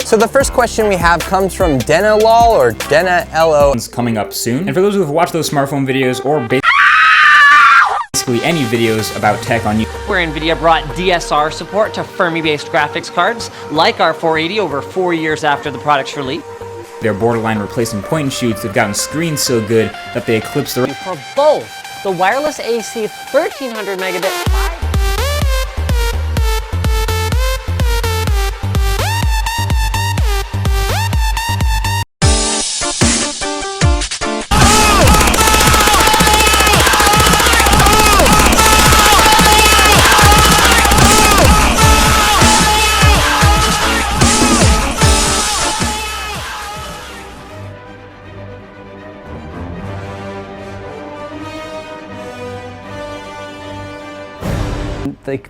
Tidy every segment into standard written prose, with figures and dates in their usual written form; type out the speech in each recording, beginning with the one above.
So the first question we have comes from Denalol or Denalo. It's coming up soon. And for those who have watched those smartphone videos or basically any videos about tech on YouTube, where NVIDIA brought DSR support to Fermi-based graphics cards, like our 480 over 4 years after the product's release. they're borderline replacing point and shoots. They've gotten screens so good that they eclipse the... For both the wireless AC 1300 megabit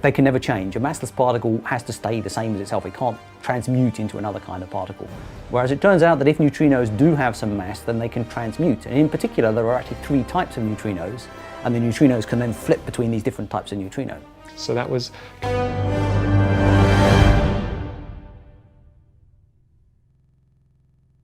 They can never change. A massless particle has to stay the same as itself. It can't transmute into another kind of particle. Whereas it turns out that if neutrinos do have some mass, then they can transmute. And in particular, there are actually 3 types of neutrinos, and the neutrinos can then flip between these different types of neutrino. So that was